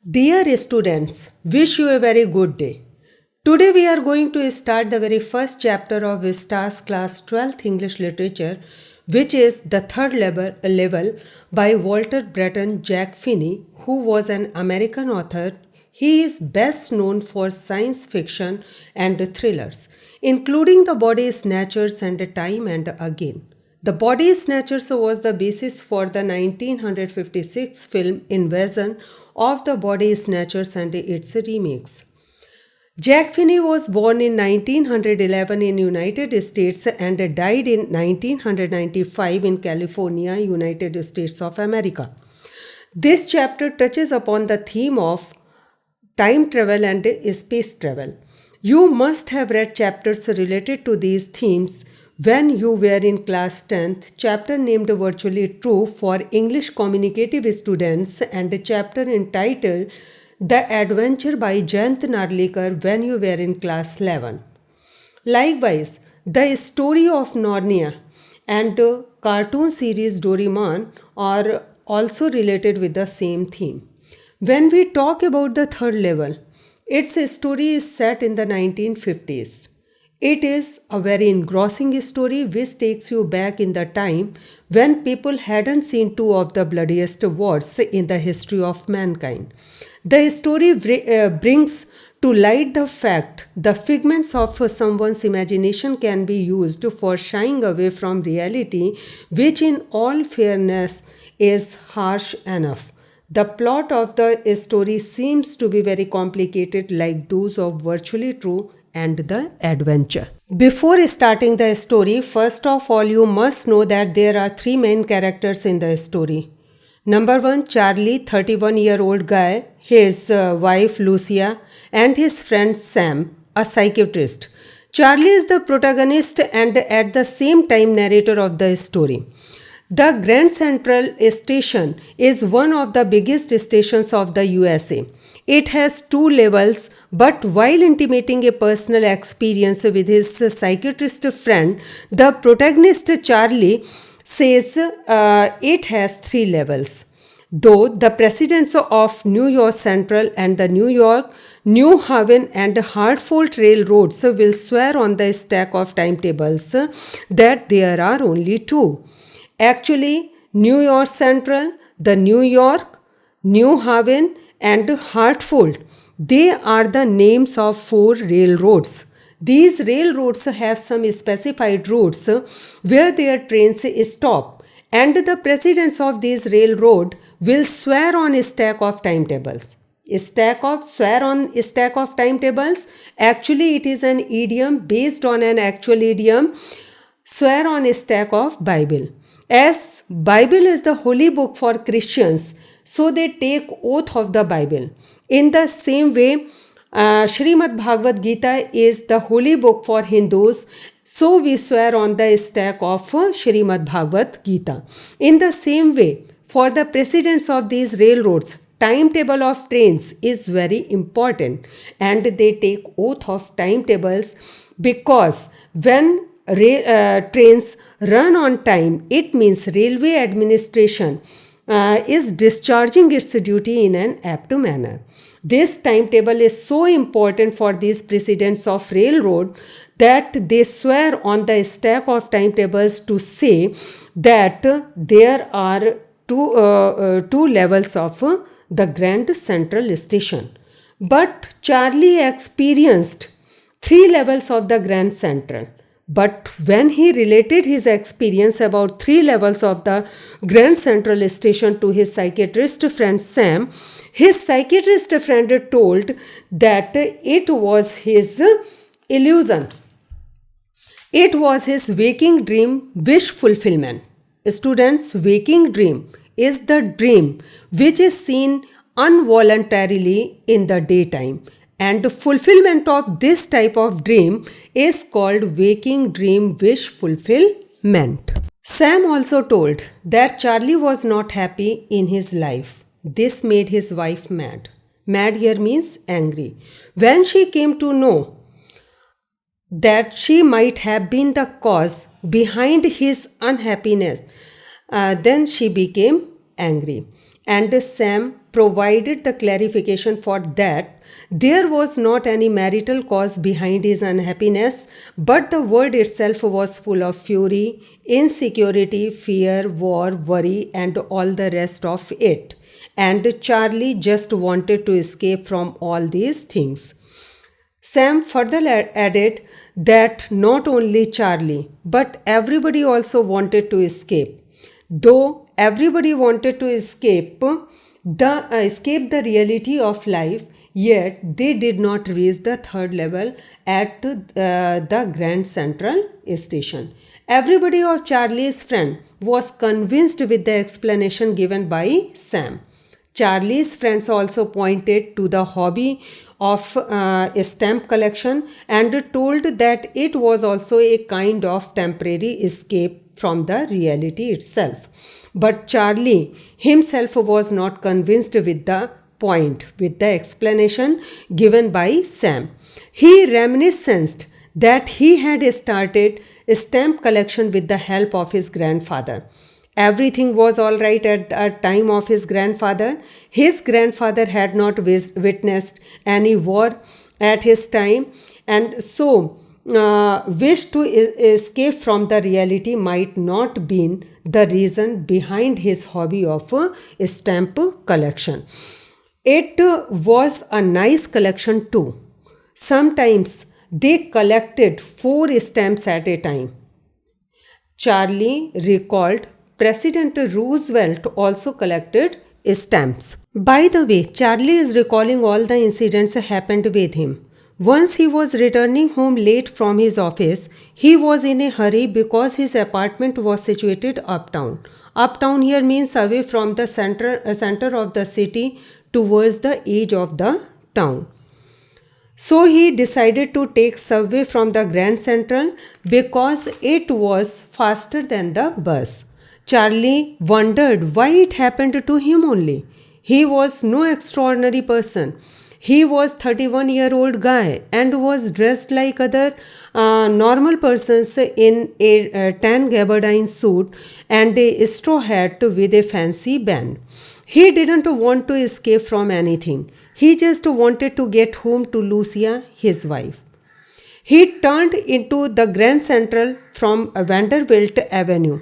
Dear students, wish you a very good day. Today we are going to start the very first chapter of Vistas class 12th English literature, which is the third level by Walter Bretton Jack Finney, who was an American author. He is best known for science fiction and thrillers, including The Body Snatchers and Time and Again. The Body Snatchers was the basis for the 1956 film Invasion of the Body Snatchers and its remakes. Jack Finney was born in 1911 in United States and died in 1995 in California, United States of America. This chapter touches upon the theme of time travel and space travel. You must have read chapters related to these themes when you were in class 10th, chapter named Virtually True for English communicative students and a chapter entitled The Adventure by Jayant Narlikar when you were in class 11. Likewise, the story of Narnia and cartoon series Doraemon are also related with the same theme. When we talk about the third level, its story is set in the 1950s. It is a very engrossing story which takes you back in the time when people hadn't seen two of the bloodiest wars in the history of mankind. The story brings to light the fact the figments of someone's imagination can be used for shying away from reality, which in all fairness is harsh enough. The plot of the story seems to be very complicated, like those of Virtually True and The Adventure. Before starting the story, first of all, you must know that there are three main characters in the story. Number one, Charlie, 31-year-old guy, his wife Lucia, and his friend Sam, a psychiatrist. Charlie is the protagonist and at the same time narrator of the story. The Grand Central Station is one of the biggest stations of the USA. It has two levels, but while intimating a personal experience with his psychiatrist friend, the protagonist Charlie says it has three levels. Though the presidents of New York Central and the New York, New Haven and Hartford railroads will swear on the stack of timetables that there are only two. Actually, New York Central, the New York, New Haven and Hartford, they are the names of four railroads. These railroads have some specified routes where their trains stop, and the presidents of these railroad will swear on a stack of timetables. Swear on a stack of timetables. Actually, it is an idiom based on an actual idiom. Swear on a stack of Bible. As Bible is the holy book for Christians, so they take oath of the Bible. In the same way, Srimad Bhagavad Gita is the holy book for Hindus, so we swear on the stack of Srimad Bhagavad Gita. In the same way, for the presidents of these railroads, timetable of trains is very important, and they take oath of timetables because when trains run on time, it means railway administration is discharging its duty in an apt manner. This timetable is so important for these presidents of railroad that they swear on the stack of timetables to say that there are two levels of the Grand Central Station. But Charlie experienced three levels of the Grand Central. But when he related his experience about three levels of the Grand Central Station to his psychiatrist friend Sam, his psychiatrist friend told that it was his illusion. It was his waking dream wish fulfillment. Students, waking dream is the dream which is seen involuntarily in the daytime, and fulfillment of this type of dream is called waking dream wish fulfillment. Sam also told that Charlie was not happy in his life. This made his wife mad. Mad here means angry. When she came to know that she might have been the cause behind his unhappiness, then she became angry. and Sam provided the clarification for that there was not any marital cause behind his unhappiness, but the world itself was full of fury, insecurity, fear, war, worry, and all the rest of it. And Charlie just wanted to escape from all these things. Sam further added that not only Charlie, but everybody also wanted to escape. Though everybody wanted to escape the reality of life, yet they did not reach the third level at the Grand Central Station. Everybody of Charlie's friend was convinced with the explanation given by Sam. Charlie's friends also pointed to the hobby of stamp collection and told that it was also a kind of temporary escape from the reality itself. But Charlie himself was not convinced with the point, with the explanation given by Sam. He reminisced that he had started a stamp collection with the help of his grandfather. Everything was all right at the time of his grandfather. His grandfather had not witnessed any war at his time, and so wish to escape from the reality might not been the reason behind his hobby of stamp collection. It was a nice collection too. Sometimes they collected 4 stamps at a time. Charlie recalled President Roosevelt also collected stamps. By the way, Charlie is recalling all the incidents happened with him. Once he was returning home late from his office, he was in a hurry because his apartment was situated uptown. Uptown here means away from the center of the city towards the edge of the town. So he decided to take subway from the Grand Central because it was faster than the bus. Charlie wondered why it happened to him only. He was no extraordinary person. He was 31-year-old guy and was dressed like other normal persons in a tan gabardine suit and a straw hat with a fancy band. He didn't want to escape from anything. He just wanted to get home to Lucia, his wife. He turned into the Grand Central from Vanderbilt Avenue.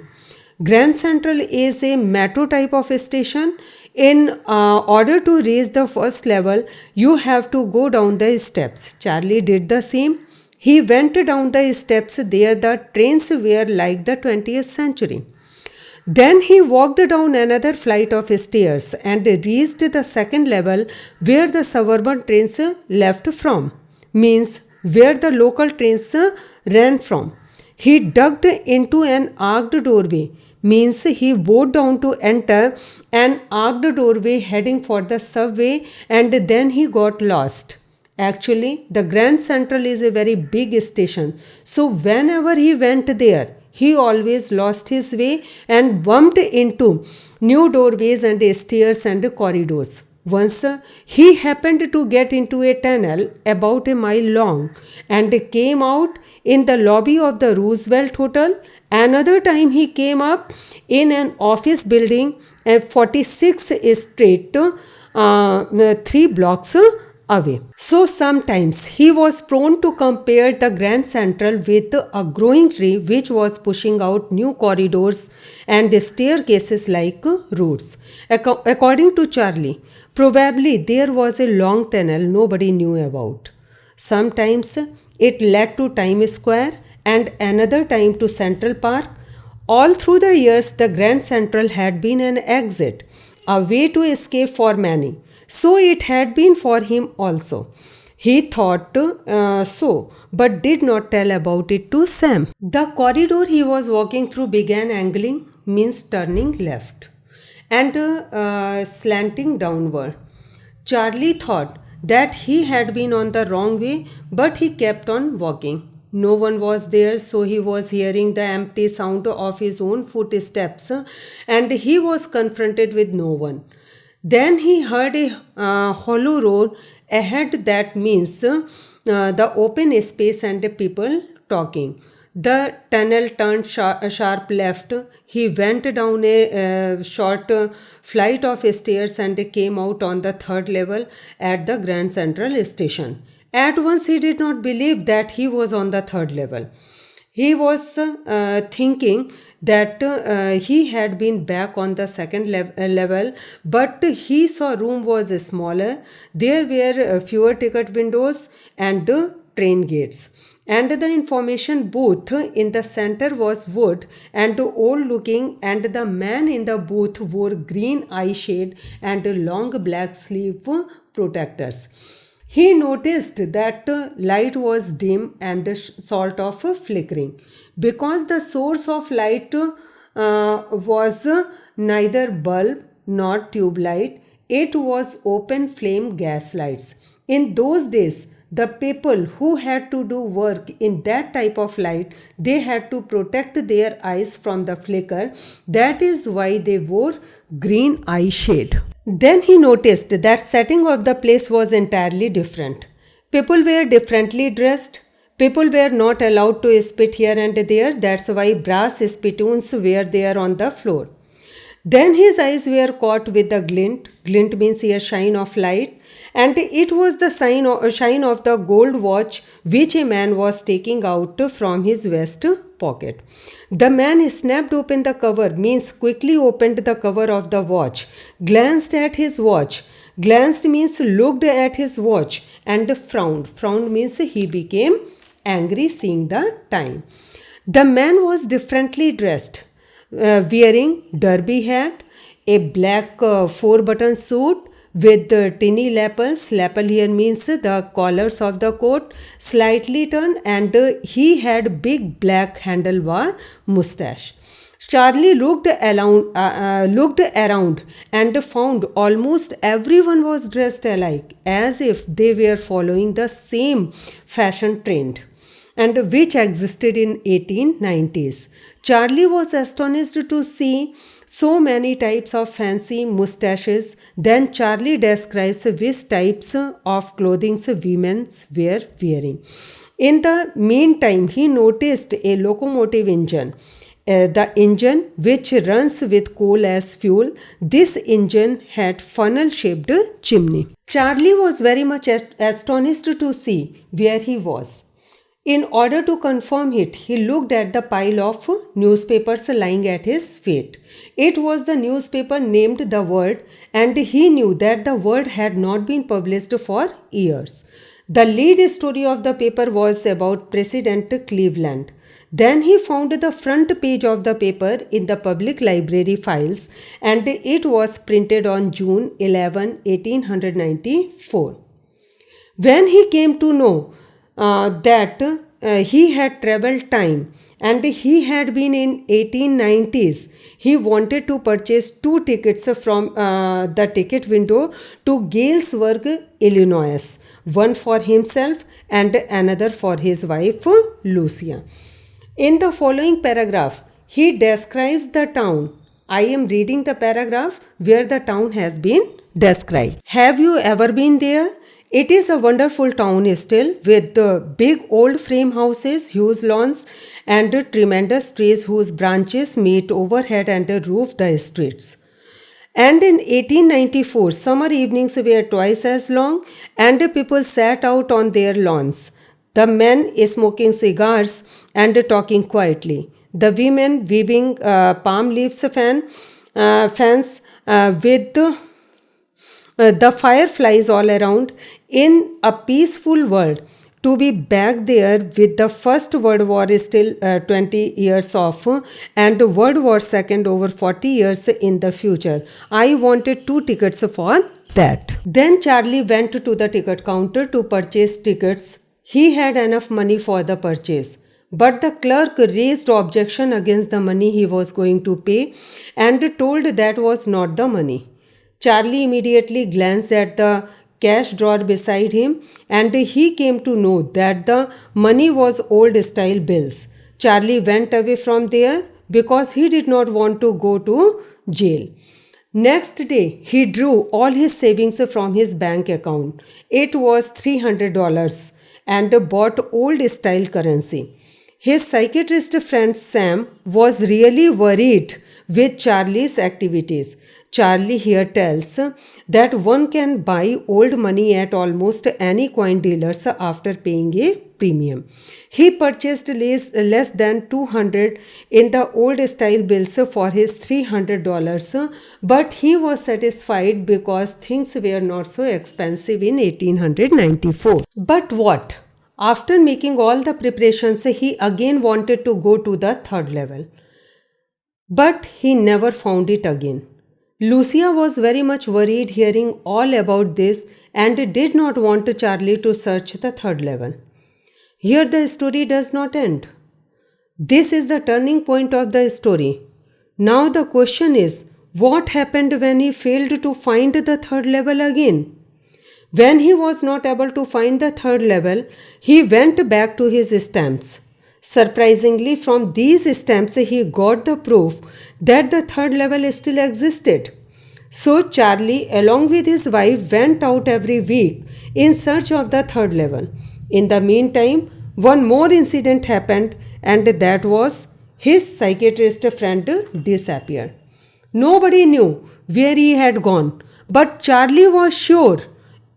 Grand Central is a metro type of station. In order to reach the first level, you have to go down the steps. Charlie did the same. He went down the steps. There the trains were like the 20th century. Then he walked down another flight of stairs and reached the second level where the suburban trains left from, means where the local trains ran from. He ducked into an arched doorway, means he bowed down to enter an arched doorway heading for the subway, and then he got lost. Actually, the Grand Central is a very big station, so whenever he went there, he always lost his way and bumped into new doorways and stairs and corridors. Once he happened to get into a tunnel about a mile long and came out in the lobby of the Roosevelt Hotel. Another time he came up in an office building at 46th Street, 3 blocks away. So sometimes he was prone to compare the Grand Central with a growing tree which was pushing out new corridors and staircases like roots. According to Charlie, probably there was a long tunnel nobody knew about. Sometimes it led to Times Square and another time to Central Park. All through the years, the Grand Central had been an exit, a way to escape for many. So it had been for him also. He thought so, but did not tell about it to Sam. The corridor he was walking through began angling, means turning left, and slanting downward. Charlie thought that he had been on the wrong way, but he kept on walking. No one was there, so he was hearing the empty sound of his own footsteps, and he was confronted with no one. Then he heard a hollow roar ahead, that means the open space and the people talking. The tunnel turned sharp left. He went down a short flight of stairs and came out on the third level at the Grand Central Station. At once, he did not believe that he was on the third level. He was thinking that he had been back on the second level, but he saw room was smaller. There were fewer ticket windows and train gates. And the information booth in the center was wood and old looking, and the man in the booth wore green eye shade and long black sleeve protectors. He noticed that light was dim and sort of flickering. Because the source of light was neither bulb nor tube light, it was open flame gas lights. In those days, the people who had to do work in that type of light, they had to protect their eyes from the flicker. That is why they wore green eye shade. Then he noticed that setting of the place was entirely different. People were differently dressed. People were not allowed to spit here and there. That's why brass spittoons were there on the floor. Then his eyes were caught with a glint. Glint means a shine of light. And it was the shine of the gold watch which a man was taking out from his vest pocket. The man snapped open the cover, means quickly opened the cover of the watch, glanced at his watch. Glanced means looked at his watch and frowned. Frowned means he became angry seeing the time. The man was differently dressed, wearing derby hat, a black four-button suit with tinny lapels. Lapel here means the collars of the coat, slightly turned, and he had big black handlebar mustache. Charlie looked around and found almost everyone was dressed alike, as if they were following the same fashion trend, and which existed in 1890s. Charlie was astonished to see so many types of fancy mustaches. Then Charlie describes which types of clothing women were wearing. In the meantime, he noticed a locomotive engine. The engine which runs with coal as fuel. This engine had funnel-shaped chimney. Charlie was very much astonished to see where he was. In order to confirm it, he looked at the pile of newspapers lying at his feet. It was the newspaper named The World, and he knew that The World had not been published for years. The lead story of the paper was about President Cleveland. Then he found the front page of the paper in the public library files, and it was printed on June 11, 1894. When he came to know that he had traveled time and he had been in 1890s, he wanted to purchase 2 tickets from the ticket window to Galesburg, Illinois, one for himself and another for his wife Lucia. In the following paragraph, he describes the town. I am reading the paragraph where the town has been described. Have you ever been there? It is a wonderful town still, with big old frame houses, huge lawns, and tremendous trees whose branches meet overhead and roof the streets. And in 1894, summer evenings were twice as long, and people sat out on their lawns. The men smoking cigars and talking quietly. The women weaving palm leaves fans with the fireflies all around. In a peaceful world, to be back there with the First World War is still 20 years off and World War II over 40 years in the future. I wanted 2 tickets for that. Then Charlie went to the ticket counter to purchase tickets. He had enough money for the purchase. But the clerk raised objection against the money he was going to pay and told that was not the money. Charlie immediately glanced at the cash drawer beside him and he came to know that the money was old style bills. Charlie went away from there because he did not want to go to jail. Next day, he drew all his savings from his bank account. It was $300 and bought old style currency. His psychiatrist friend Sam was really worried with Charlie's activities. Charlie here tells that one can buy old money at almost any coin dealers after paying a premium. He purchased less than 200 in the old style bills for his $300, but he was satisfied because things were not so expensive in 1894. But what? After making all the preparations, he again wanted to go to the third level. But he never found it again. Lucia was very much worried hearing all about this and did not want Charlie to search the third level. Here the story does not end. This is the turning point of the story. Now the question is, what happened when he failed to find the third level again? When he was not able to find the third level, he went back to his stamps. Surprisingly, from these stamps, he got the proof that the third level still existed. So, Charlie, along with his wife, went out every week in search of the third level. In the meantime, one more incident happened, and that was his psychiatrist friend disappeared. Nobody knew where he had gone, but Charlie was sure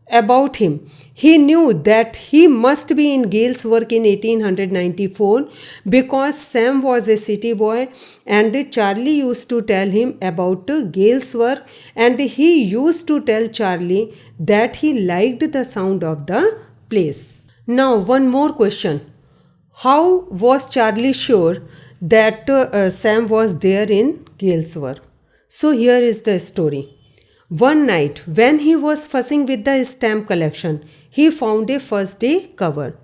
about him. He knew that he must be in Galesburg in 1894 because Sam was a city boy and Charlie used to tell him about Galesburg, and he used to tell Charlie that he liked the sound of the place. Now, one more question. How was Charlie sure that Sam was there in Galesburg? So, here is the story. One night, when he was fussing with the stamp collection, he found a first day cover.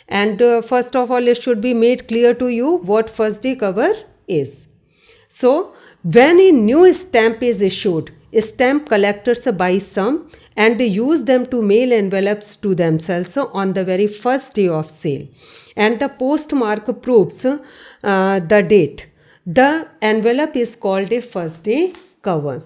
And first of all, it should be made clear to you what first day cover is. So, when a new stamp is issued, stamp collectors buy some and use them to mail envelopes to themselves on the very first day of sale. And the postmark proves the date. The envelope is called a first day cover.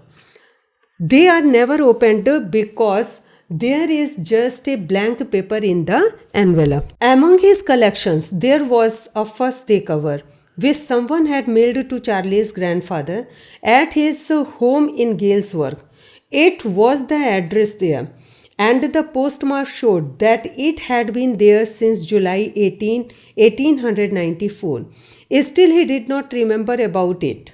They are never opened because there is just a blank paper in the envelope. Among his collections, there was a first day cover which someone had mailed to Charlie's grandfather at his home in Galesburg. It was the address there, and the postmark showed that it had been there since July 1894. Still, he did not remember about it.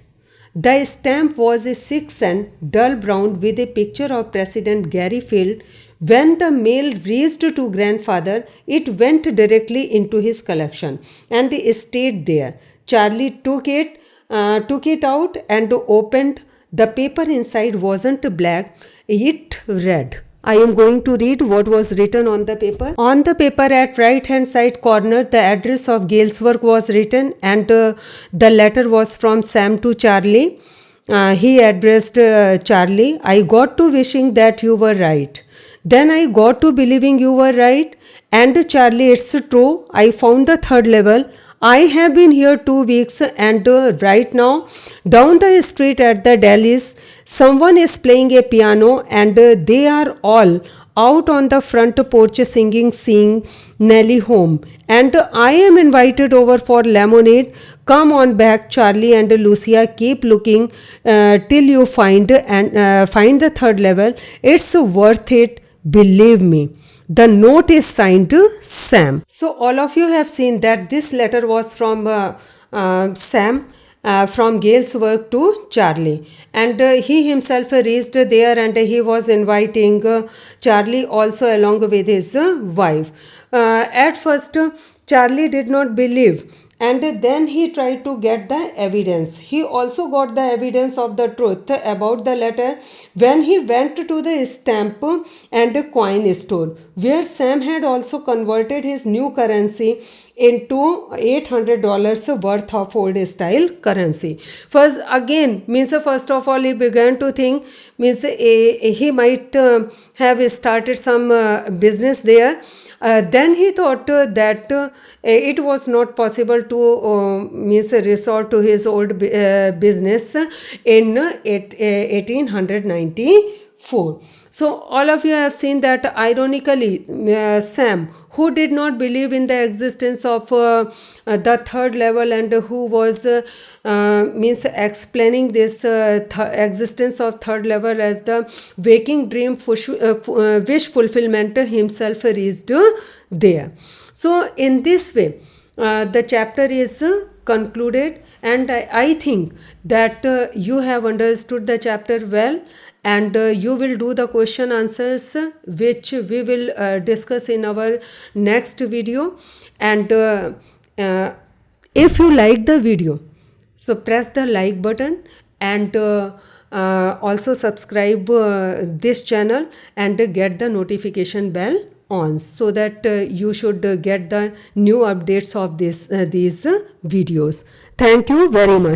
The stamp was a 6 cent dull brown with a picture of President Gary Field. When the mail reached to grandfather, it went directly into his collection and stayed there. Charlie took it out and opened. The paper inside wasn't black, it read. I am going to read what was written on the paper. On the paper at right hand side corner, the address of Galesburg was written, and the letter was from Sam to Charlie. He addressed Charlie. I got to wishing that you were right. Then I got to believing you were right. And Charlie, it's true. I found the third level. I have been here 2 weeks, and right now, down the street at the Delhi's, someone is playing a piano, and they are all out on the front porch singing Sing Nelly Home. And I am invited over for lemonade. Come on back, Charlie and Lucia. Keep looking till you find the third level. It's worth it. Believe me. The note is signed Sam. So all of you have seen that this letter was from Sam from Galesburg to Charlie, and he himself reached there, and he was inviting Charlie also along with his wife. At first, Charlie did not believe, and then he tried to get the evidence. He also got the evidence of the truth about the letter when he went to the stamp and coin store, where Sam had also converted his new currency into $800 worth of old style currency. First of all, he began to think he might have started some business there. Then he thought that it was not possible to resort to his old business in 1894. 4. So, all of you have seen that ironically, Sam, who did not believe in the existence of the third level and who was means explaining this existence of third level as the waking dream wish fulfillment himself reached there. So, in this way, the chapter is concluded, and I think that you have understood the chapter well, and you will do the question answers which we will discuss in our next video. And if you like the video, so press the like button, and also subscribe this channel and get the notification bell on, so that you should get the new updates of these videos. Thank you very much.